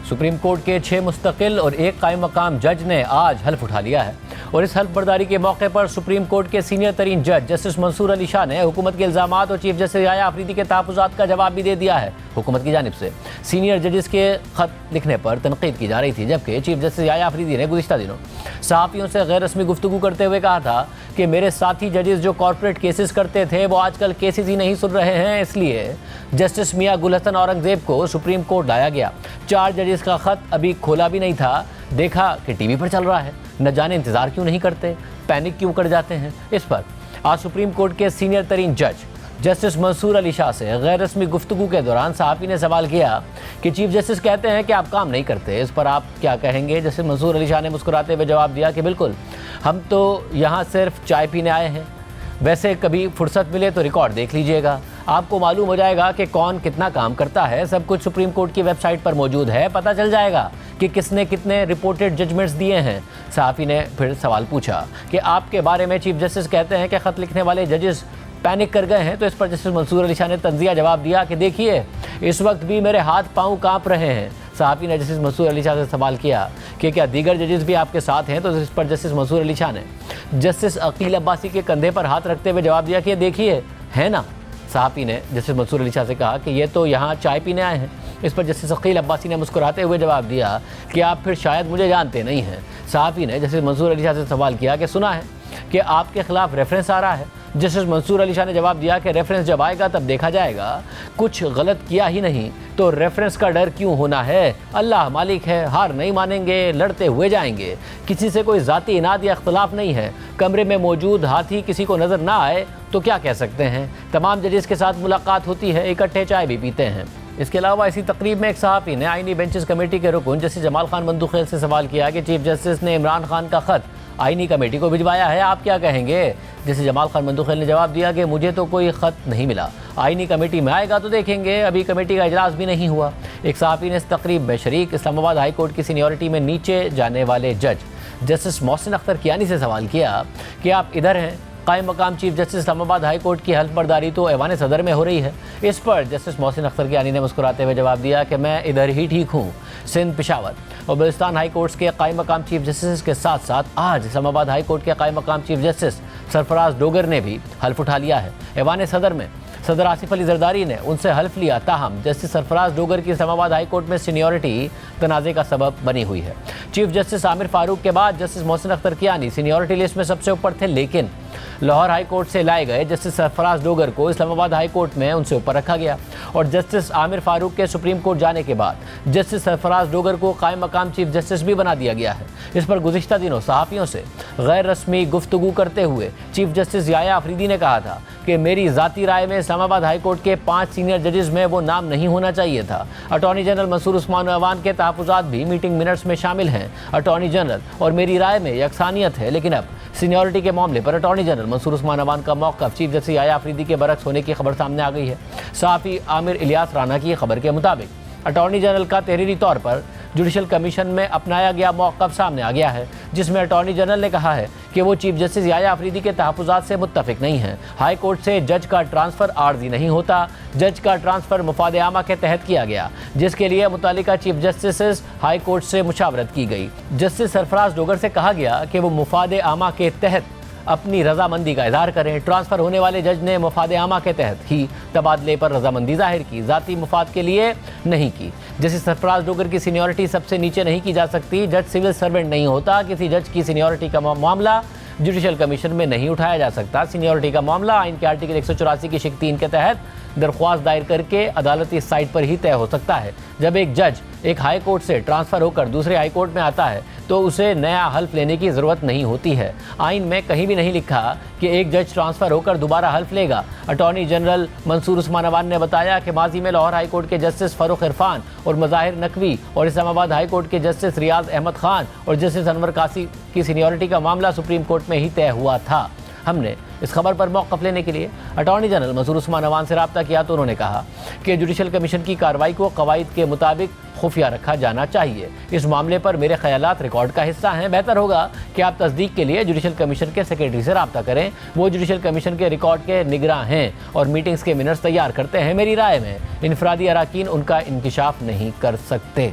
Supreme court के 6 मुस्तकिल और 1 कायम मकाम जज ने आज हल्फ उठा लिया है और इस हल्फ बर्दारी के मौके पर सुप्रीम कोर्ट के सीनियर तरीन जज जस्टिस मंसूर अली शाह ने हुकूमत के इल्ज़ामात और चीफ जस्टिस याया अफरीदी के तहफ़्फ़ुज़ात का जवाब भी दे दिया है। हुकूमत की जानिब से सीनियर जजेस के खत लिखने पर तनकीद की जा रही थी, जबकि चीफ जस्टिस याया अफरीदी ने गुज़िश्ता दिनों सहाफ़ियों से गैर रस्मी गुफ्तगू करते हुए कहा था कि मेरे साथी जजेस जो कॉर्पोरेट केसेस करते थे वो आजकल केसेस ही नहीं सुन रहे हैं, इसलिए जस्टिस मियां गुल हसन औरंगज़ेब को सुप्रीम कोर्ट लाया गया। 4 जजेस का खत अभी खोला भी नहीं था, देखा कि टीवी पर चल रहा है, न जाने इंतज़ार क्यों नहीं करते, पैनिक क्यों कर जाते हैं। इस पर आज सुप्रीम कोर्ट के सीनियर तरीन जज जस्टिस मंसूर अली शाह से गैर रस्मी गुफ्तगू के दौरान सहाफ़ी ने सवाल किया कि चीफ जस्टिस कहते हैं कि आप काम नहीं करते, इस पर आप क्या कहेंगे। जस्टिस मंसूर अली शाह ने मुस्कुराते हुए जवाब दिया कि बिल्कुल, हम तो यहाँ सिर्फ चाय पीने आए हैं, वैसे कभी फुर्सत मिले तो रिकॉर्ड देख लीजिएगा, आपको मालूम हो जाएगा कि कौन कितना काम करता है। सब कुछ सुप्रीम कोर्ट की वेबसाइट पर मौजूद है, पता चल जाएगा कि किसने कितने रिपोर्टेड जजमेंट्स दिए हैं। सहाफ़ी ने फिर सवाल पूछा कि आपके बारे में चीफ जस्टिस कहते हैं कि ख़त लिखने वाले जजेस पैनिक कर गए हैं, तो इस पर जस्टिस मंसूर अली शाह ने तंज़िया जवाब दिया कि देखिए, इस वक्त भी मेरे हाथ पाँव काँप रहे हैं। सहाफ़ी ने जस्टिस मंसूर अली शाह से सवाल किया कि क्या दीगर जजेस भी आपके साथ हैं, तो इस पर जस्टिस मंसूर अली शाह ने जस्टिस अकील अब्बासी के कंधे पर हाथ रखते हुए जवाब दिया कि देखिए, है ना। सहाफ़ी ने जस्टिस मंसूर अली शाह से कहा कि ये तो यहाँ चाय पीने आए हैं। इस पर जस्टिस अकील अब्बासी ने मुस्कुराते हुए जवाब दिया कि आप फिर शायद मुझे जानते नहीं हैं। सहाफ़ी ने जस्टिस मंसूर अली शाह से सवाल किया कि सुना है कि आपके खिलाफ रेफरेंस आ रहा है। जस्टिस मंसूर अली शाह ने जवाब दिया कि रेफरेंस जब आएगा तब देखा जाएगा, कुछ गलत किया ही नहीं तो रेफरेंस का डर क्यों होना है। अल्लाह मालिक है, हार नहीं मानेंगे, लड़ते हुए जाएंगे, किसी से कोई ज़ाती इनाद या इख्तलाफ नहीं है। कमरे में मौजूद हाथी किसी को नज़र ना आए तो क्या कह सकते हैं। तमाम जजेस के साथ मुलाकात होती है, इकट्ठे चाय भी पीते हैं। इसके अलावा इसी तकरीब में एक सहाफ़ी ने आईनी बेंचेस कमेटी के रुकन जस्टिस जमाल खान बंदूखेल से सवाल किया कि चीफ जस्टिस ने इमरान खान का ख़त आईनी कमेटी को भिजवाया है, आप क्या कहेंगे। जस्टिस जमाल खान बंदूखेल ने जवाब दिया कि मुझे तो कोई ख़त नहीं मिला, आईनी कमेटी में आएगा तो देखेंगे, अभी कमेटी का इजलास भी नहीं हुआ। एक सहाफ़ी ने इस तकरीब में शरीक इस्लामाबाद हाई कोर्ट की सीनियरिटी में नीचे जाने वाले जज जस्टिस मोहसिन अख्तर कियानी से सवाल किया कि आप इधर हैं, कायम मकाम chief justice Islamabad high court की हल्फ बर्दारी तो ऐवान सदर में हो रही है। इस पर जस्टिस मोहसिन अख्तर कियानी ने मुस्कुराते हुए जवाब दिया कि मैं इधर ही ठीक हूँ। सिंध, पेशावर और बलूचिस्तान हाई कोर्ट्स के कायम मकाम चीफ जस्टिस के साथ साथ आज इस्लामाबाद हाई कोर्ट के कायम मकाम चीफ जस्टिस सरफराज डोगर ने भी हल्फ उठा लिया है। ऐवान सदर में सदर आसिफ अली जरदारी ने उनसे हल्फ लिया, ताहम जस्टिस सरफराज डोगर की इस्लामाबाद हाई कोर्ट में सीनियरिटी तनाज़े का सबब बनी हुई है। चीफ जस्टिस आमिर फारूक के बाद justice Mohsin Akhtar Kayani seniority list में सबसे ऊपर थे, लेकिन लाहौर हाई कोर्ट से लाए गए जस्टिस सरफराज डोगर को इस्लामाबाद हाई कोर्ट में उनसे ऊपर रखा गया और जस्टिस आमिर फारूक के सुप्रीम कोर्ट जाने के बाद जस्टिस सरफराज डोगर को कायम मकाम चीफ जस्टिस भी बना दिया गया है। इस पर गुज़िश्ता दिनों सहाफ़ियों से गैर रस्मी गुफ्तगू करते हुए चीफ जस्टिस याया अफरीदी ने कहा था कि मेरी ज़ाती राय में इस्लामाबाद हाई कोर्ट के 5 सीनियर जजेस में वो नाम नहीं होना चाहिए था। अटॉर्नी जनरल मंसूर उस्मान अवान के तहफ़्फ़ुज़ात भी मीटिंग मिनट्स में शामिल हैं। अटॉर्नी जनरल और मेरी राय में यकसानियत है, लेकिन अब सीनियरिटी के मामले पर अटॉर्नी जनरल मंसूर उस्मान अवान का मौक़िफ़ चीफ जस्टिस याया अफरीदी के बरक्स होने की खबर सामने आ गई है। सहाफ़ी आमिर इलियास राना की खबर के मुताबिक अटॉर्नी जनरल का तहरीरी तौर पर जुडिशल कमीशन में अपनाया गया मौक़िफ़ सामने आ गया है, जिसमें अटॉर्नी जनरल ने कहा है कि वो चीफ जस्टिस याया अफरीदी के तहफ़्फ़ुज़ात से मुत्तफ़िक़ नहीं हैं। हाई कोर्ट से जज का ट्रांसफ़र आर्जी नहीं होता, जज का ट्रांसफ़र मुफ़ाद आमा के तहत किया गया, जिसके लिए मुतालिका चीफ जस्टिस हाई कोर्ट से मुशावरत की गई। जस्टिस सरफराज डोगर से कहा गया कि वो मुफ़ाद आमा के तहत अपनी रजामंदी का इजहार करें। ट्रांसफ़र होने वाले जज ने मुफ़ाद आमा के तहत ही तबादले पर रजामंदी जाहिर की, ज़ाती मुफाद के लिए नहीं की। जैसे सरफराज डोगर की सीनियरिटी सबसे नीचे नहीं की जा सकती, जज सिविल सर्वेंट नहीं होता, किसी जज की सीनियरिटी का मामला जुडिशल कमीशन में नहीं उठाया जा सकता। सीनियरिटी का मामला आइन के आर्टिकल 184 की शिक 3 के तहत दरख्वास्त दायर करके अदालती साइट पर ही तय हो सकता है। जब एक जज एक हाई कोर्ट से ट्रांसफ़र होकर दूसरे हाई कोर्ट में आता है तो उसे नया हल्फ लेने की ज़रूरत नहीं होती है। आइन में कहीं भी नहीं लिखा कि एक जज ट्रांसफ़र होकर दोबारा हल्फ लेगा। अटॉर्नी जनरल मंसूर उस्मान अवान ने बताया कि माजी में लाहौर हाई कोर्ट के जस्टिस फ़ारूक इरफान और मज़ाहिर नकवी और इस्लामाबाद हाई कोर्ट के जस्टिस रियाज अहमद खान और जस्टिस अनवर कासी की सीनियरिटी का मामला सुप्रीम कोर्ट में ही तय हुआ था। हमने इस खबर पर मौक़िफ़ लेने के लिए अटॉर्नी जनरल मंसूर उस्मान अवान से रब्ता किया तो उन्होंने कहा कि जुडिशल कमीशन की कार्रवाई को कवायद के मुताबिक खुफिया रखा जाना चाहिए। इस मामले पर मेरे ख्यालात रिकॉर्ड का हिस्सा हैं। बेहतर होगा कि आप तस्दीक के लिए जुडिशल कमीशन के सेक्रेटरी से रब्ता करें। वो जुडिशल कमीशन के रिकॉर्ड के निगरां हैं और मीटिंग्स के मिनट्स तैयार करते हैं। मेरी राय में इनफरादी अराकीन उनका इंकिशाफ नहीं कर सकते।